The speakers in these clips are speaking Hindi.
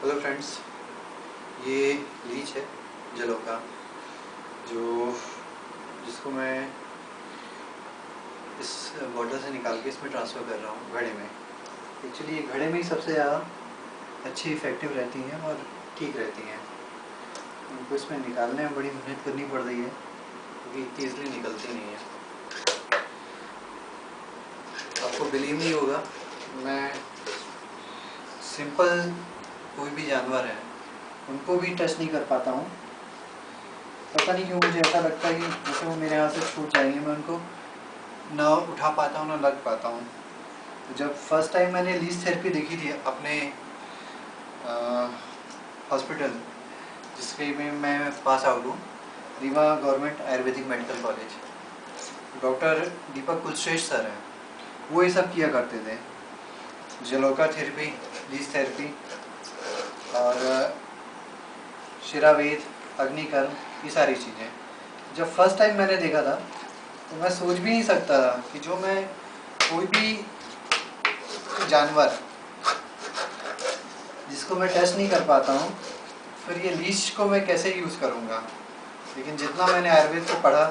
हेलो फ्रेंड्स, ये लीच है जलों का जो जिसको मैं इस बॉटल से निकाल के इसमें ट्रांसफ़र कर रहा हूँ घड़े में। एक्चुअली ये घड़े में ही सबसे ज़्यादा अच्छी इफ़ेक्टिव रहती हैं और ठीक रहती हैं। उनको इसमें निकालने में बड़ी मेहनत करनी पड़ रही है क्योंकि इतनी ईज़िली निकलती नहीं है। आपको बिलीव नहीं होगा, मैं सिंपल कोई भी जानवर है उनको भी टच नहीं कर पाता हूँ। पता नहीं क्यों मुझे ऐसा लगता है कि जैसे वो मेरे हाथ से छूट जाएंगे, मैं उनको ना उठा पाता हूँ ना लग पाता हूँ। तो जब फर्स्ट टाइम मैंने लीच थेरेपी देखी थी अपने हॉस्पिटल जिसके में मैं पास आउट हूँ, Rewa government Ayurvedic medical college, doctor Deepak Kulshreshtha sir हैं, वो ये सब किया करते थे। जलोका थेरेपी, लीच थेरेपी और शिरावेद, अग्निकर्म, ये सारी चीज़ें जब फर्स्ट टाइम मैंने देखा था तो मैं सोच भी नहीं सकता था कि जो मैं कोई भी जानवर जिसको मैं टच नहीं कर पाता हूँ, फिर ये लीच को मैं कैसे यूज़ करूँगा। लेकिन जितना मैंने आयुर्वेद को पढ़ा,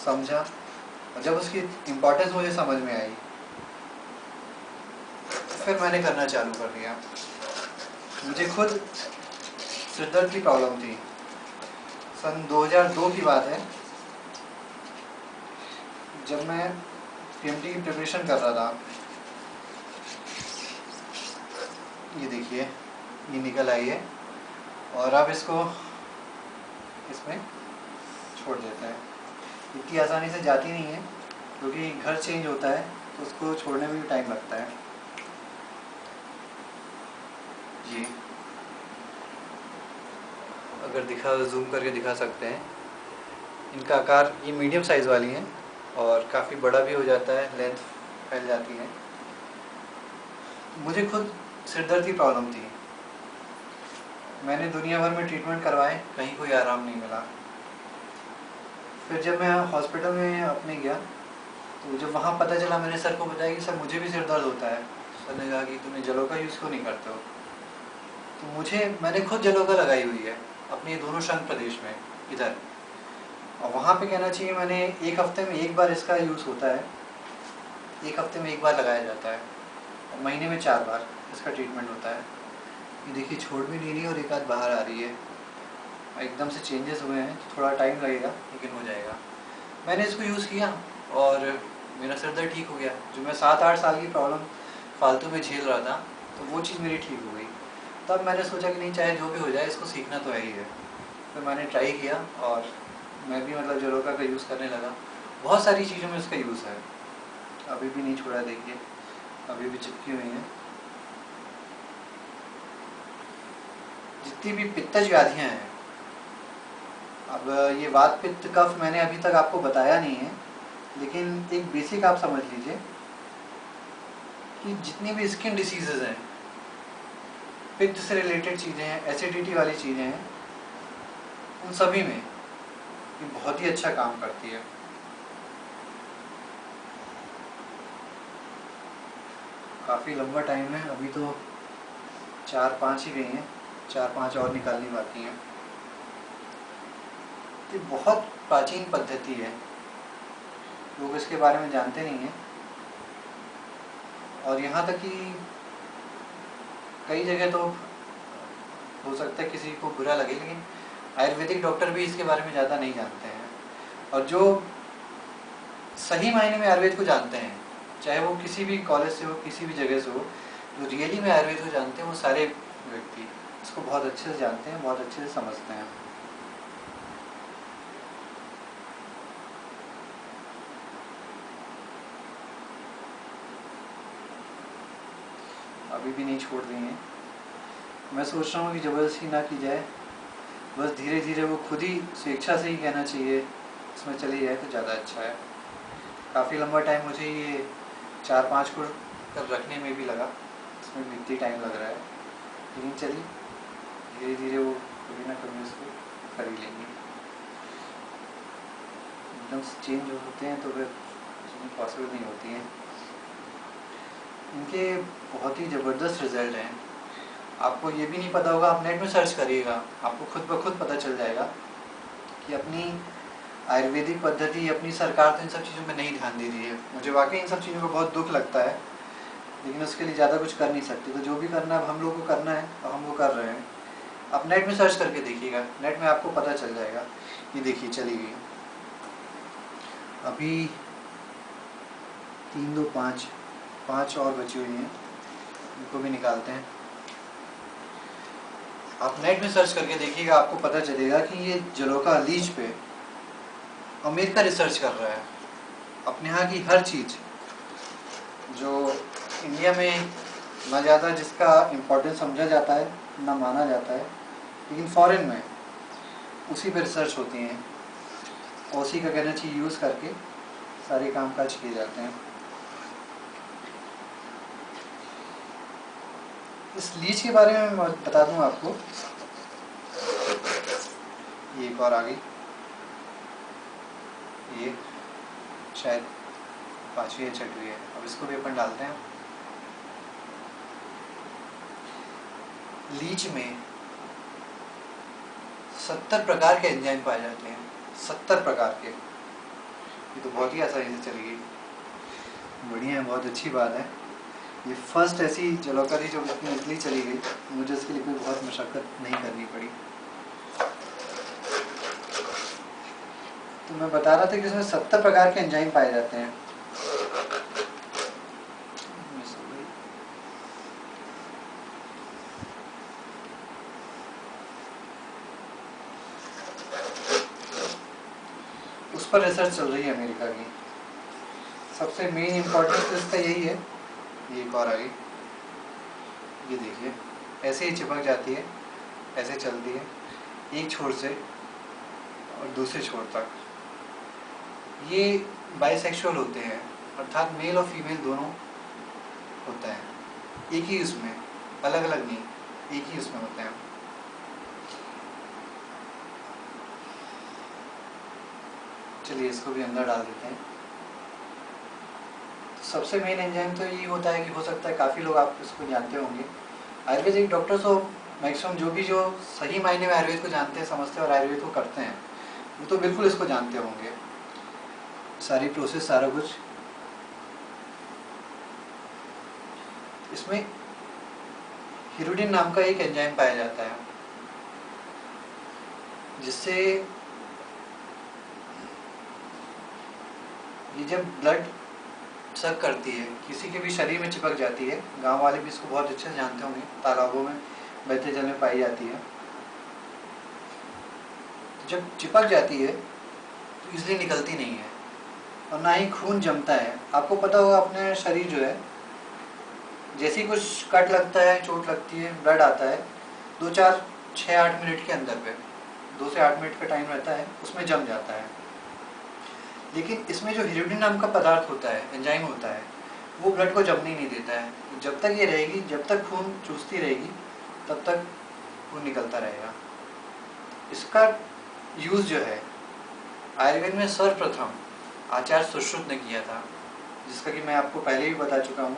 समझा और जब उसकी इम्पोर्टेंस मुझे समझ में आई, फिर मैंने करना चालू कर दिया। मुझे खुद सिरदर्द की प्रॉब्लम थी। सन 2002 की बात है, जब मैं पीएमटी की प्रिपरेशन कर रहा था। ये देखिए, ये निकल आई है और अब इसको इसमें छोड़ देते हैं। इतनी आसानी से जाती नहीं है क्योंकि घर चेंज होता है तो उसको छोड़ने में भी टाइम लगता है। जी, अगर जूम करके दिखा सकते हैं, इनका आकार ये मीडियम साइज़ वाली हैं और काफ़ी बड़ा भी हो जाता है, लेंथ फैल जाती है। मुझे खुद सिरदर्द की प्रॉब्लम थी, मैंने दुनिया भर में ट्रीटमेंट करवाए, कहीं कोई आराम नहीं मिला। फिर जब मैं हॉस्पिटल में अपने गया तो जब वहाँ पता चला, मैंने सर को बताया कि सर मुझे भी सिर दर्द होता है। सर ने कहा कि तुम्हें जलों का यूज़ क्यों नहीं करते हो। तो मैंने खुद जलों का लगाई हुई है अपने दोनों शंख प्रदेश में इधर, और वहाँ पे कहना चाहिए मैंने एक हफ्ते में एक बार इसका यूज़ होता है, एक हफ्ते में एक बार लगाया जाता है और महीने में 4 बार इसका ट्रीटमेंट होता है। ये देखिए छोड़ भी नहीं रही और एक आध बाहर आ रही है। एकदम से चेंजेस हुए हैं, थोड़ा टाइम लगेगा लेकिन हो जाएगा। मैंने इसको यूज़ किया और मेरा सिर दर्द ठीक हो गया। जो मैं 7-8 साल की प्रॉब्लम फालतू में झेल रहा था, तो वो चीज़ मेरी ठीक हो गई। तब मैंने सोचा कि नहीं, चाहे जो भी हो जाए, इसको सीखना तो है ही है। फिर मैंने ट्राई किया और मैं भी मतलब जलोका का यूज़ करने लगा। बहुत सारी चीज़ों में इसका यूज़ है, अभी भी नहीं छोड़ा। देखिए अभी भी चिपकी हुई हैं। जितनी भी पित्तज व्याधियाँ हैं, अब ये वात पित्त कफ मैंने अभी तक आपको बताया नहीं है, लेकिन एक बेसिक आप समझ लीजिए कि जितनी भी स्किन डिसीजेज़ हैं, पित्त से रिलेटेड चीज़ें हैं, एसिडिटी वाली चीज़ें हैं, उन सभी में ये बहुत ही अच्छा काम करती है। काफ़ी लंबा टाइम है, अभी तो 4-5 ही गई हैं, 4-5 और निकालनी बाकी हैं। ये बहुत प्राचीन पद्धति है, लोग इसके बारे में जानते नहीं हैं। और यहाँ तक कि कई जगह तो हो सकता है किसी को बुरा लगे, लेकिन आयुर्वेदिक डॉक्टर भी इसके बारे में ज़्यादा नहीं जानते हैं। और जो सही मायने में आयुर्वेद को जानते हैं, चाहे वो किसी भी कॉलेज से हो, किसी भी जगह से हो, जो रियली में आयुर्वेद को जानते हैं, वो सारे व्यक्ति इसको बहुत अच्छे से जानते हैं, बहुत अच्छे से समझते हैं। अभी भी नहीं छोड़ रही हैं। मैं सोच रहा हूँ कि ज़बरदस्ती ना की जाए, बस धीरे धीरे वो खुद ही स्वेच्छा से ही कहना चाहिए इसमें चली जाए तो ज़्यादा अच्छा है। काफ़ी लंबा टाइम मुझे ये 4-5 को रखने में भी लगा, इसमें भी इतनी टाइम लग रहा है, लेकिन चलिए धीरे धीरे वो कभी ना कभी उसको कर ही लेंगे। एकदम से चेंज होते हैं तो फिर पॉसिबल नहीं होती हैं। इनके बहुत ही ज़बरदस्त रिज़ल्ट हैं। आपको ये भी नहीं पता होगा, आप नेट में सर्च करिएगा, आपको खुद ब खुद पता चल जाएगा कि अपनी आयुर्वेदिक पद्धति, अपनी सरकार तो इन सब चीज़ों पे नहीं ध्यान दे रही है। मुझे वाकई इन सब चीज़ों को बहुत दुख लगता है, लेकिन उसके लिए ज़्यादा कुछ कर नहीं सकते। तो जो भी करना है अब हम लोग को करना है और हम वो कर रहे हैं। आप नेट में सर्च करके देखिएगा, नेट में आपको पता चल जाएगा। ये देखिए चली गई, अभी 3 2 5 5 और बची हुई हैं, इनको भी निकालते हैं। आप नेट में सर्च करके देखिएगा, आपको पता चलेगा कि ये जलोका लीच पे अमेरिका रिसर्च कर रहा है। अपने यहाँ की हर चीज़ जो इंडिया में ना ज़्यादा जिसका इम्पोर्टेंस समझा जाता है, ना माना जाता है, लेकिन फॉरेन में उसी पर रिसर्च होती हैं और उसी का कहना चाहिए यूज़ करके सारे काम काज किए जाते हैं। इस लीच के बारे में मैं बता दूं आपको, ये एक और आ गई, ये शायद 5वीं या 6वीं है। अब इसको भी अपन डालते हैं। लीच में 70 प्रकार के एंजाइम पाए जाते हैं, 70 प्रकार के। ये तो बहुत ही आसानी से चली गई, बढ़िया है, बहुत अच्छी बात है। ये फर्स्ट ऐसी जलोका थी जो इतनी इजली चली गई, मुझे इसके लिए कोई बहुत मशक्क़त नहीं करनी पड़ी। तो मैं बता रहा था कि इसमें 70 प्रकार के एंजाइम पाए जाते हैं। उस पर रिसर्च चल रही है अमेरिका की। सबसे मेन इम्पोर्टेंस तो इसका यही है। ये एक और आ गई, ये देखिए ऐसे ही चिपक जाती है, ऐसे चलती है एक छोर से और दूसरे छोर तक। ये बाइसेक्सुअल होते हैं, अर्थात मेल और फीमेल दोनों होता है, एक ही उसमें, अलग अलग नहीं, एक ही उसमें होते हैं। चलिए इसको भी अंदर डाल देते हैं। तो सबसे मेन एंजाइम तो ये होता है कि हो सकता है काफ़ी लोग आप इसको जानते होंगे, आयुर्वेदिक डॉक्टर्स हो मैक्सिमम जो सही मायने में आयुर्वेद को जानते हैं, समझते हैं और आयुर्वेद को करते हैं, वो तो बिल्कुल इसको जानते होंगे, सारी प्रोसेस सारा कुछ। इसमें हिरुडिन नाम का एक एंजाइम पाया जाता है, जिससे ये जब ब्लड सक करती है, किसी के भी शरीर में चिपक जाती है, गांव वाले भी इसको बहुत अच्छे से जानते होंगे, तालाबों में बहते जल में पाई जाती है। जब चिपक जाती है तो इसलिए निकलती नहीं है और ना ही खून जमता है। आपको पता होगा अपने शरीर जो है, जैसे ही कुछ कट लगता है, चोट लगती है, ब्लड आता है, 2 4 6 8 मिनट के अंदर पे 2 से 8 मिनट का टाइम रहता है, उसमें जम जाता है। लेकिन इसमें जो हिरुडिन नाम का पदार्थ होता है, एंजाइम होता है, वो ब्लड को जमने नहीं देता है। जब तक ये रहेगी, जब तक खून चूसती रहेगी, तब तक खून निकलता रहेगा। इसका यूज़ जो है आयुर्वेद में सर्वप्रथम आचार्य सुश्रुत ने किया था, जिसका कि मैं आपको पहले भी बता चुका हूँ।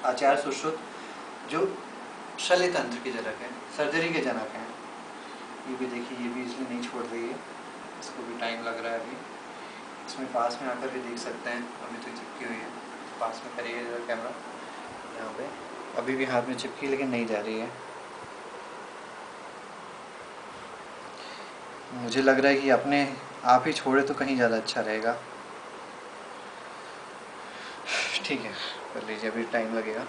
आचार्य सुश्रुत जो शल्य तंत्र के जनक हैं, सर्जरी के जनक हैं। ये भी देखिए, ये भी इसलिए नहीं छोड़ रही है, इसको भी टाइम लग रहा है अभी। इसमें पास में आकर के देख सकते हैं, अभी तो चिपकी हुई है। पास में करिए जरा कैमरा, यहाँ पे अभी भी हाथ में चिपकी, लेकिन नहीं जा रही है। मुझे लग रहा है कि अपने आप ही छोड़े तो कहीं ज़्यादा अच्छा रहेगा। ठीक है, कर लीजिए, अभी टाइम लगेगा।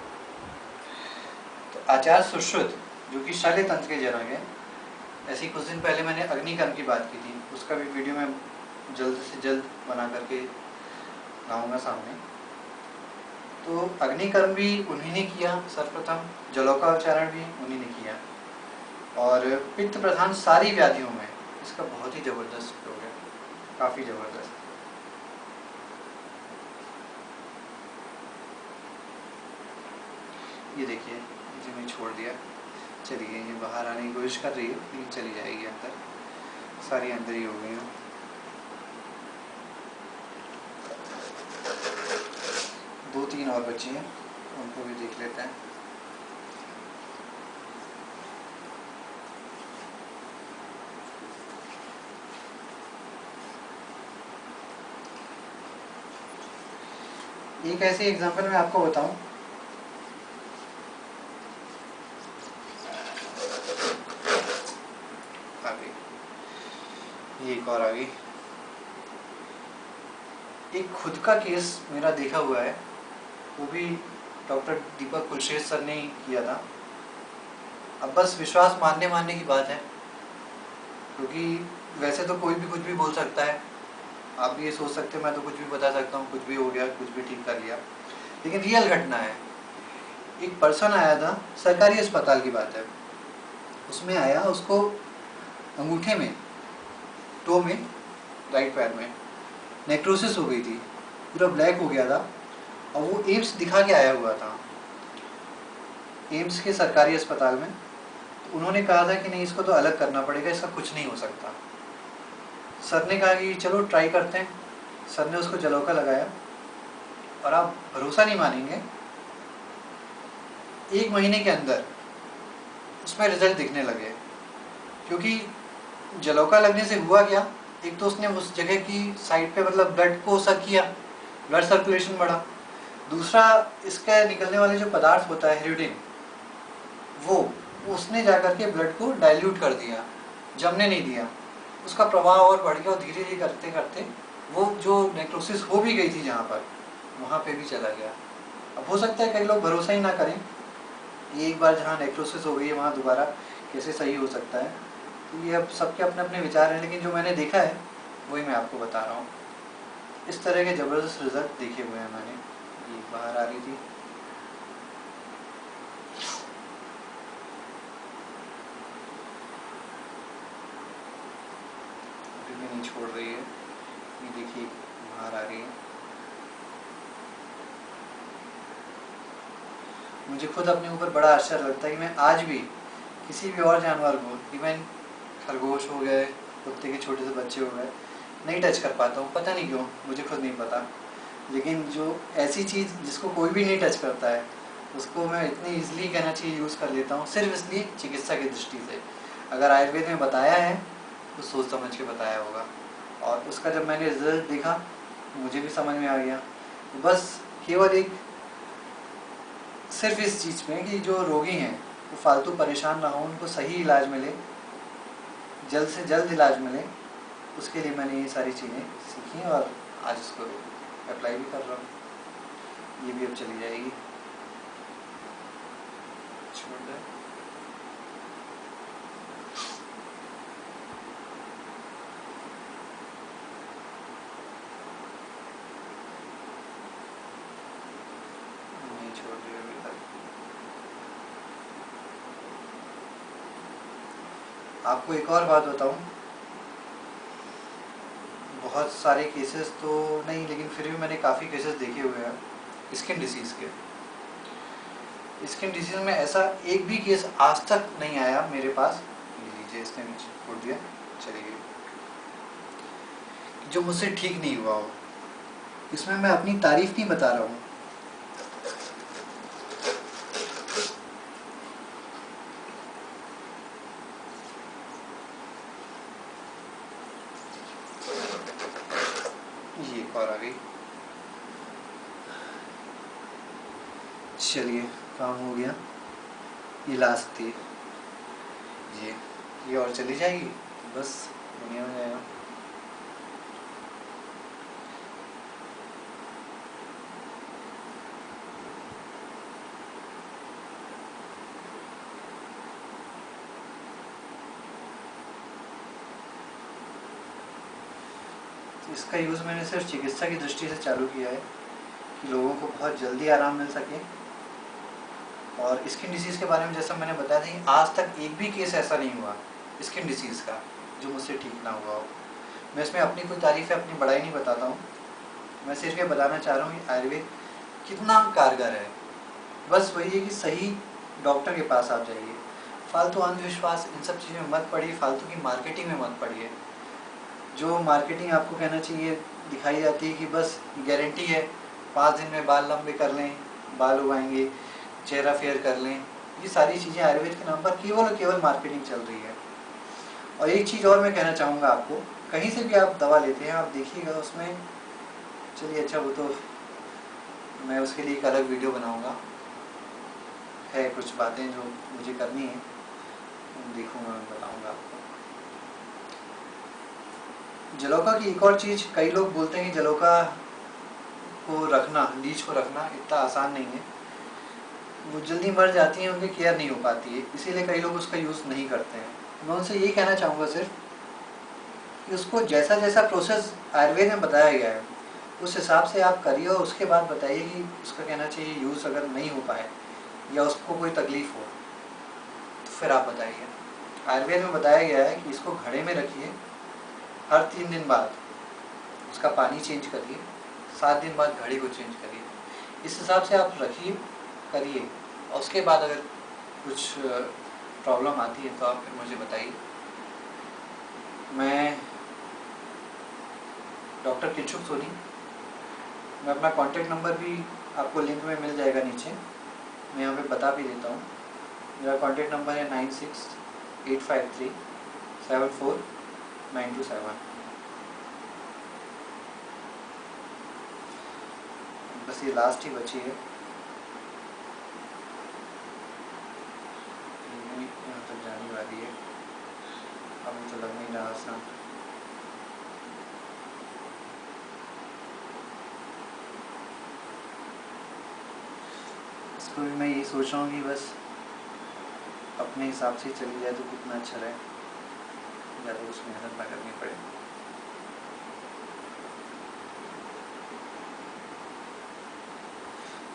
तो आचार्य सुश्रुत जो कि शल्य तंत्र के जनक हैं, ऐसे ही कुछ दिन पहले मैंने अग्निकर्म की बात की थी, उसका भी वीडियो मैं जल्द से जल्द बना करके लाऊंगा सामने। तो अग्निकर्म भी उन्हीं ने किया सर्वप्रथम, जलोका उच्चारण भी उन्हीं ने किया, और पित्त प्रधान सारी व्याधियों में इसका बहुत ही ज़बरदस्त प्रयोग है, काफ़ी ज़बरदस्त। ये देखिए, इसे मैं छोड़ दिया, चलिए ये बाहर आने की कोशिश कर रही है, लेकिन चली जाएगी अंदर, सारी अंदर ही हो गई हैं। 2 3 और बची हैं, उनको भी देख लेते हैं। एक ऐसे एग्जांपल मैं आपको बताऊं, आ गई, ये एक और आ गई। एक खुद का केस मेरा देखा हुआ है, वो भी डॉक्टर दीपक कुलश्रेष्ठ सर ने ही किया था। अब बस विश्वास मानने मानने की बात है, क्योंकि वैसे तो कोई भी कुछ भी बोल सकता है। आप भी ये सोच सकते हैं मैं तो कुछ भी बता सकता हूँ, कुछ भी हो गया, कुछ भी ठीक कर लिया, लेकिन रियल घटना है। एक पर्सन आया था, सरकारी अस्पताल की बात है, उसमें आया, उसको अंगूठे में, टो में, राइट पैर में नेक्रोसिस हो गई थी, पूरा ब्लैक हो गया था, और वो एम्स दिखा के आया हुआ था, एम्स के सरकारी अस्पताल में। तो उन्होंने कहा था कि नहीं, इसको तो अलग करना पड़ेगा, इसका कुछ नहीं हो सकता। सर ने कहा कि चलो ट्राई करते हैं। सर ने उसको जलौका लगाया, और आप भरोसा नहीं मानेंगे, 1 महीने के अंदर उसमें रिजल्ट दिखने लगे। क्योंकि जलौका लगने से हुआ क्या, एक तो उसने उस जगह की साइड पे मतलब ब्लड को सक किया, ब्लड सर्कुलेशन बढ़ा। दूसरा, इसके निकलने वाले जो पदार्थ होता है हेरिडिन, वो उसने जाकर के ब्लड को डाइल्यूट कर दिया, जमने नहीं दिया, उसका प्रवाह और बढ़ गया, और धीरे धीरे करते करते वो जो नेक्रोसिस हो भी गई थी जहाँ पर, वहाँ पे भी चला गया। अब हो सकता है कई लोग भरोसा ही ना करें, ये एक बार जहाँ नेक्रोसिस हो गई है वहाँ दोबारा कैसे सही हो सकता है। तो ये अब सबके अपने अपने विचार हैं, लेकिन जो मैंने देखा है वही मैं आपको बता रहा हूँ। इस तरह के ज़बरदस्त रिजल्ट देखे हुए हैं मैंने। ये बाहर आ रही थी, अभी भी नहीं छोड़ रही है, ये देखिए बाहर आ रही है। मुझे खुद अपने ऊपर बड़ा आश्चर्य लगता है कि मैं आज भी किसी भी और जानवर को, इवन खरगोश हो गए, कुत्ते के छोटे से बच्चे हो गए, नहीं टच कर पाता हूँ। पता नहीं क्यों, मुझे खुद नहीं पता। लेकिन जो ऐसी चीज़ जिसको कोई भी नहीं टच करता है, उसको मैं इतनी ईजिली कहना चाहिए यूज़ कर लेता हूँ, सिर्फ इसलिए चिकित्सा की दृष्टि से। अगर आयुर्वेद में बताया है तो सोच समझ के बताया होगा, और उसका जब मैंने रिजल्ट देखा मुझे भी समझ में आ गया। तो बस केवल एक सिर्फ इस चीज़ में कि जो रोगी हैं वो फालतू परेशान ना हो, उनको सही इलाज मिले, जल्द से जल्द इलाज मिले, उसके लिए मैंने ये सारी चीज़ें सीखी, और आज इसको अप्लाई भी कर रहा हूँ। ये भी अब चली जाएगी, छोड़ दे। नहीं छोड़ रही अभी तक। आपको एक और बात बताऊं, बहुत सारे केसेस तो नहीं, लेकिन फिर भी मैंने काफ़ी केसेस देखे हुए हैं स्किन डिसीज़ के। स्किन डिसीज में ऐसा एक भी केस आज तक नहीं आया मेरे पास, ये लीजिए इसने नीचे छोड़ दिया, चली गई, जो मुझसे ठीक नहीं हुआ हो। इसमें मैं अपनी तारीफ नहीं बता रहा हूँ, ये एक और आ गई। चलिए काम हो गया, ये लास्ट थी, ये और चली जाएगी, बस दुनिया हो जाएगा। इसका यूज़ मैंने सिर्फ चिकित्सा की दृष्टि से चालू किया है कि लोगों को बहुत जल्दी आराम मिल सके। और स्किन डिसीज़ के बारे में जैसा मैंने बताया था कि आज तक एक भी केस ऐसा नहीं हुआ स्किन डिसीज़ का जो मुझसे ठीक ना हुआ हो। मैं इसमें अपनी कोई तारीफ़ है, अपनी बड़ाई नहीं बताता हूँ, मैं सिर्फ ये बताना चाह रहा हूँ कि आयुर्वेद कितना कारगर है। बस वही है कि सही डॉक्टर के पास आप जाइए, फालतू अंधविश्वास इन सब चीज़ों में मत पड़िए, फालतू की मार्केटिंग में मत पड़िए। जो मार्केटिंग आपको कहना चाहिए दिखाई जाती है कि बस गारंटी है 5 दिन में बाल लंबे कर लें, बाल उगाएंगे, चेहरा फेयर कर लें, ये सारी चीज़ें आयुर्वेद के नाम पर केवल और केवल मार्केटिंग चल रही है। और एक चीज़ और मैं कहना चाहूँगा आपको, कहीं से भी आप दवा लेते हैं आप देखिएगा उसमें, चलिए अच्छा वो तो मैं उसके लिए एक अलग वीडियो बनाऊंगा। है कुछ बातें जो मुझे करनी है, देखूंगा, मैं बताऊंगा आपको। जलौका की एक और चीज़, कई लोग बोलते हैं कि जलौका को रखना, लीच को रखना इतना आसान नहीं है, वो जल्दी मर जाती हैं, उनकी केयर नहीं हो पाती है, इसीलिए कई लोग उसका यूज़ नहीं करते हैं। मैं उनसे यही कहना चाहूँगा सिर्फ कि उसको जैसा जैसा प्रोसेस आयुर्वेद में बताया गया है उस हिसाब से आप करिए, और उसके बाद बताइए कि उसका कहना चाहिए यूज़ अगर नहीं हो पाए या उसको कोई तकलीफ़ हो तो फिर आप बताइए। आयुर्वेद में बताया गया है कि इसको घड़े में रखिए, हर 3 दिन बाद उसका पानी चेंज करिए, 7 दिन बाद घड़े को चेंज करिए। इस हिसाब से आप रखिए, करिए, और उसके बाद अगर कुछ प्रॉब्लम आती है तो आप फिर मुझे बताइए। मैं डॉक्टर किंशुक सोनी, मैं अपना कॉन्टैक्ट नंबर भी आपको लिंक में मिल जाएगा नीचे, मैं यहाँ पे बता भी देता हूँ। मेरा कॉन्टैक्ट नंबर है 9685374927। बस ये लास्ट ही बची है, यहाँ तक जाने वाली है, अभी तो लग नहीं रहा आसान। इसको भी मैं यही सोच रहा हूँ कि बस अपने हिसाब से चली जाए तो कितना अच्छा रहे, ज़्यादा कुछ मेहनत ना करनी पड़े।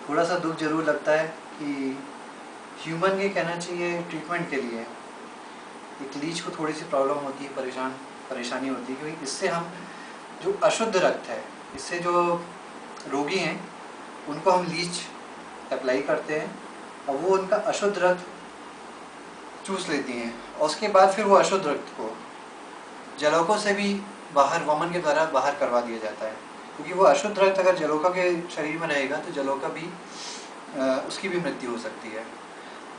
थोड़ा सा दुख जरूर लगता है कि ह्यूमन के कहना चाहिए ट्रीटमेंट के लिए एक लीच को थोड़ी सी प्रॉब्लम होती है, परेशानी होती है, क्योंकि इससे हम जो अशुद्ध रक्त है, इससे जो रोगी हैं उनको हम लीच अप्लाई करते हैं और वो उनका अशुद्ध रक्त चूस लेती हैं, और उसके बाद फिर वो अशुद्ध रक्त को जलौकों से भी बाहर, वमन के द्वारा बाहर करवा दिया जाता है, क्योंकि वो अशुद्ध रक्त अगर जलौका के शरीर में रहेगा तो जलौका भी उसकी भी मृत्यु हो सकती है।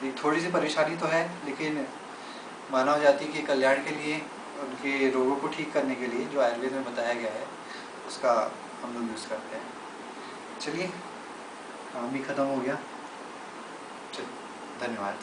एक थोड़ी सी परेशानी तो है, लेकिन मानव जाति के कल्याण के लिए, उनके रोगों को ठीक करने के लिए जो आयुर्वेद में बताया गया है उसका हम लोग यूज़ करते हैं। चलिए, काम भी ख़त्म हो गया, चलिए, धन्यवाद।